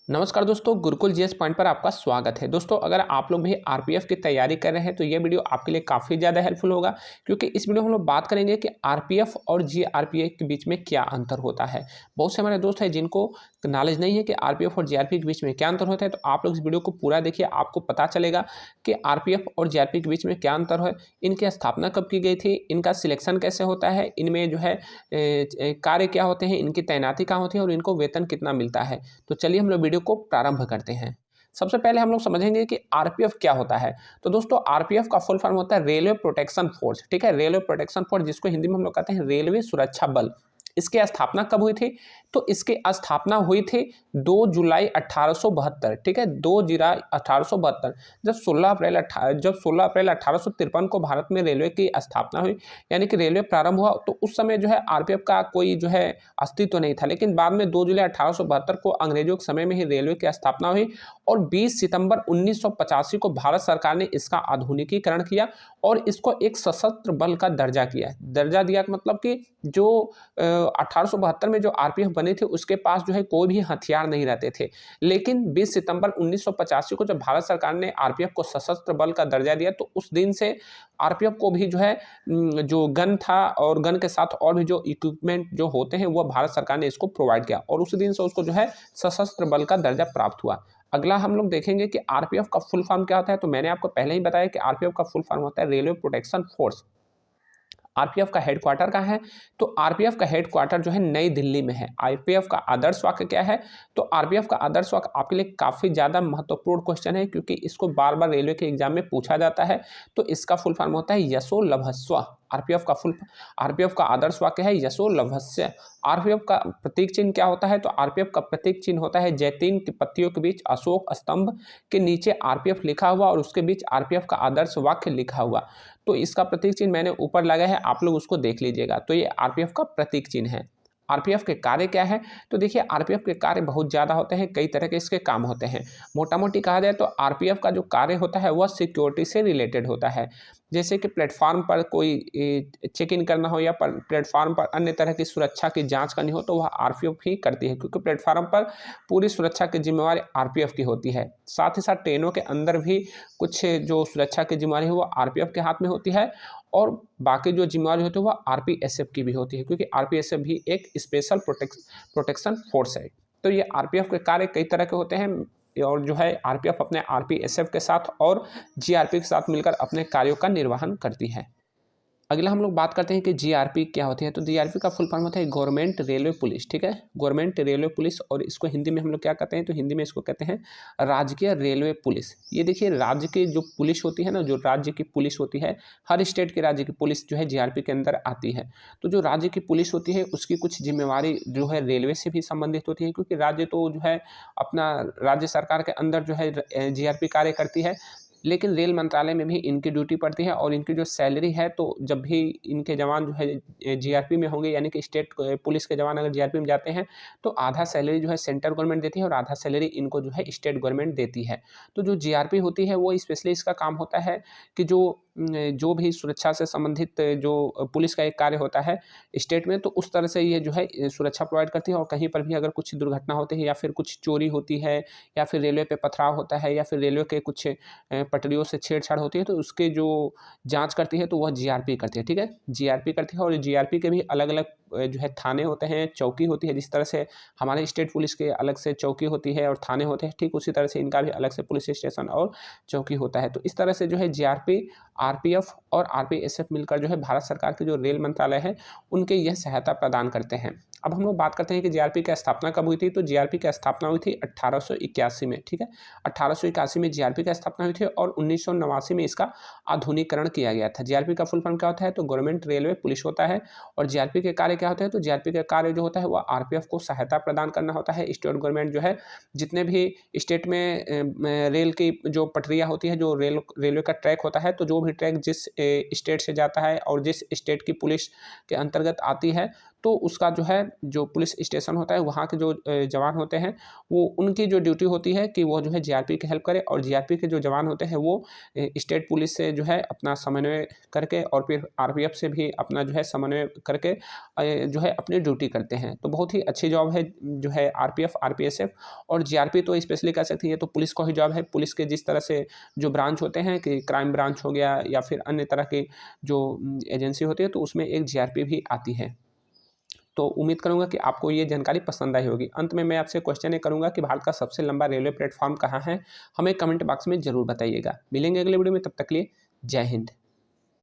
नमस्कार दोस्तों, Gurukul GS point पर आपका स्वागत है। दोस्तों, अगर आप लोग भी आरपीएफ की तैयारी कर रहे हैं तो ये वीडियो आपके लिए काफ़ी ज़्यादा हेल्पफुल होगा, क्योंकि इस वीडियो में हम लोग बात करेंगे कि आरपीएफ और जीआरपीएफ के बीच में क्या अंतर होता है। बहुत से हमारे दोस्त हैं जिनको नॉलेज नहीं है कि आरपीएफ और जीआरपी के बीच में क्या अंतर होता है, तो आप लोग इस वीडियो को पूरा देखिए, आपको पता चलेगा कि आरपीएफ और जीआरपी के बीच में क्या अंतर है, इनकी स्थापना कब की गई थी, इनका सिलेक्शन कैसे होता है, इनमें जो है कार्य क्या होते हैं, इनकी तैनाती कहाँ होती है और इनको वेतन कितना मिलता है। तो चलिए हम लोग वीडियो को प्रारंभ करते हैं। सबसे पहले हम लोग समझेंगे कि आरपीएफ क्या होता है। तो दोस्तों, आरपीएफ का फुल फॉर्म होता है रेलवे प्रोटेक्शन फोर्स। ठीक है, रेलवे प्रोटेक्शन फोर्स, जिसको हिंदी में हम लोग कहते हैं रेलवे सुरक्षा बल। इसकी स्थापना कब हुई थी? तो इसकी स्थापना हुई थी 2 जुलाई 1872। ठीक है, 2 जुलाई 1872। जब 16 अप्रैल 1853 को भारत में रेलवे की स्थापना हुई, यानी कि रेलवे प्रारंभ हुआ, तो उस समय जो है आरपीएफ का कोई जो है अस्तित्व नहीं था। लेकिन बाद में 2 जुलाई 1872 को अंग्रेजों के समय में ही रेलवे की स्थापना हुई और 20 सितंबर 1985 को भारत सरकार ने इसका आधुनिकीकरण किया और इसको एक सशस्त्र बल का दर्जा किया। दर्जा दिया का मतलब कि जो 1872 में जो आरपीएफ बने थे उसके पास जो है कोई भी हथियार नहीं रहते थे। लेकिन 20 सितंबर 1985 को जब भारत सरकार ने आरपीएफ को सशस्त्र बल का दर्जा दिया, तो उस दिन से आरपीएफ को भी जो है जो गन था और गन के साथ और भी जो इक्विपमेंट जो होते हैं वो भारत सरकार ने इसको प्रोवाइड किया और उस दिन से उसको जो है सशस्त्र बल का दर्जा प्राप्त हुआ। अगला हम लोग देखेंगे कि आरपीएफ का फुल फॉर्म क्या होता है। तो मैंने आपको पहले ही बताया कि आरपीएफ का फुल फॉर्म होता है रेलवे प्रोटेक्शन फोर्स। आरपीएफ का हेडक्वार्टर कहाँ है? तो आरपीएफ का हेडक्वार्टर जो है नई दिल्ली में है। आरपीएफ का आदर्श वाक्य क्या है? तो आरपीएफ का आदर्श वाक्य आपके लिए काफ़ी ज़्यादा महत्वपूर्ण क्वेश्चन है, क्योंकि इसको बार बार रेलवे के एग्जाम में पूछा जाता है। तो इसका फुल फॉर्म होता है यशो लभस्व। आरपीएफ का आदर्श वाक्य है यशो लभस्य। आरपीएफ का प्रतीक चिन्ह क्या होता है? तो आरपीएफ का प्रतीक चिन्ह होता है जैतून की पत्तियों के बीच अशोक स्तंभ के नीचे आरपीएफ लिखा हुआ और उसके बीच आरपीएफ का आदर्श वाक्य लिखा हुआ। तो इसका प्रतीक चिन्ह मैंने ऊपर लगा है, आप लोग उसको देख लीजिएगा। तो ये आरपीएफ का प्रतीक चिन्ह है। आरपीएफ के कार्य क्या है? तो देखिए, आरपीएफ के कार्य बहुत ज़्यादा होते हैं, कई तरह के इसके काम होते हैं। मोटा मोटी कहा जाए तो आरपीएफ का जो कार्य होता है वह सिक्योरिटी से रिलेटेड होता है। जैसे कि प्लेटफार्म पर कोई चेक इन करना हो या प्लेटफार्म पर अन्य तरह की सुरक्षा की जांच करनी हो, तो वह आरपीएफ ही करती है, क्योंकि प्लेटफार्म पर पूरी सुरक्षा की जिम्मेवारी आरपीएफ की होती है। साथ ही साथ ट्रेनों के अंदर भी कुछ जो सुरक्षा की जिम्मेवारी है वो आरपीएफ के हाथ में होती है और बाकी जो जिम्मेवारी होती है वह आरपीएसएफ की भी होती है, क्योंकि आरपीएसएफ भी एक स्पेशल प्रोटेक्शन फोर्स है। तो ये आरपीएफ के कार्य कई तरह के होते हैं और जो है आरपीएफ अपने आरपीएसएफ के साथ और जीआरपी के साथ मिलकर अपने कार्यों का निर्वहन करती है। अगला हम लोग बात करते हैं कि जीआरपी क्या होती है। तो जीआरपी का फुल फॉर्म होता है गवर्नमेंट रेलवे पुलिस। ठीक है, गवर्नमेंट रेलवे पुलिस, और इसको हिंदी में हम लोग क्या कहते हैं? तो हिंदी में इसको कहते हैं राजकीय रेलवे पुलिस। ये देखिए, राज्य की जो पुलिस होती है ना, जो राज्य की पुलिस होती है, हर स्टेट के राज्य की पुलिस जो है जीआरपी के अंदर आती है। तो जो राज्य की पुलिस होती है उसकी कुछ जिम्मेवारी जो है रेलवे से भी संबंधित होती है, क्योंकि राज्य तो जो है अपना राज्य सरकार के अंदर जो है जीआरपी कार्य करती है। लेकिन रेल मंत्रालय में भी इनकी ड्यूटी पड़ती है और इनकी जो सैलरी है, तो जब भी इनके जवान जो है जीआरपी में होंगे, यानी कि स्टेट पुलिस के जवान अगर जीआरपी में जाते हैं, तो आधा सैलरी जो है सेंट्रल गवर्नमेंट देती है और आधा सैलरी इनको जो है स्टेट गवर्नमेंट देती है। तो जो जीआरपी होती है वो स्पेशली इसका काम होता है कि जो भी सुरक्षा से संबंधित जो पुलिस का एक कार्य होता है स्टेट में, तो उस तरह से ये जो है सुरक्षा प्रोवाइड करती है। और कहीं पर भी अगर कुछ दुर्घटना होती है या फिर कुछ चोरी होती है या फिर रेलवे पे पथराव होता है या फिर रेलवे के कुछ पटरियों से छेड़छाड़ होती है, तो उसके जो जांच करती है तो वह जीआरपी करती है। ठीक है, जीआरपी करती है और जीआरपी के भी अलग अलग जो है थाने होते हैं, चौकी होती है। जिस तरह से हमारे स्टेट पुलिस के अलग से चौकी होती है और थाने होते हैं, ठीक उसी तरह से इनका भी अलग से पुलिस स्टेशन और चौकी होता है। तो इस तरह से जो है जीआरपी, आरपीएफ और आरपीएसएफ मिलकर जो है भारत सरकार के जो रेल मंत्रालय है उनके यह सहायता प्रदान करते हैं। अब हम लोग बात करते हैं कि जीआरपी की स्थापना कब हुई थी। तो जीआरपी की स्थापना हुई थी 1881 में। ठीक है, 1881 में जीआरपी की स्थापना हुई थी और 1989 में इसका आधुनिकीकरण किया गया था। जीआरपी का फुल फॉर्म क्या होता है? तो गवर्नमेंट रेलवे पुलिस होता है। और जीआरपी के कार्य क्या होते हैं? तो जीआरपी का कार्य जो होता है वह आरपीएफ को सहायता प्रदान करना होता है। स्टेट गवर्नमेंट जो है जितने भी स्टेट में रेल की जो पटरियाँ होती है, जो रेलवे का ट्रैक होता है, तो जो भी ट्रैक जिस स्टेट से जाता है और जिस स्टेट की पुलिस के अंतर्गत आती है, तो उसका जो है जो पुलिस स्टेशन होता है वहाँ के जो जवान होते हैं वो उनकी जो ड्यूटी होती है कि वो जो है जीआरपी की हेल्प करे, और जीआरपी के जो जवान होते हैं वो स्टेट पुलिस से जो है अपना समन्वय करके और फिर आरपीएफ से भी अपना जो है समन्वय करके जो है अपनी ड्यूटी करते हैं। तो बहुत ही अच्छी जॉब है जो है आरपीएफ, आरपीएसएफ और जीआरपी तो स्पेशली कह सकती है तो पुलिस का ही जॉब है। पुलिस के जिस तरह से जो ब्रांच होते हैं कि क्राइम ब्रांच हो गया या फिर अन्य तरह की जो एजेंसी होती है तो उसमें एक जीआरपी भी आती है। तो उम्मीद करूंगा कि आपको ये जानकारी पसंद आई होगी। अंत में मैं आपसे क्वेश्चन ये करूंगा कि भारत का सबसे लंबा रेलवे प्लेटफॉर्म कहाँ है? हमें कमेंट बॉक्स में ज़रूर बताइएगा। मिलेंगे अगले वीडियो में, तब तक के लिए जय हिंद।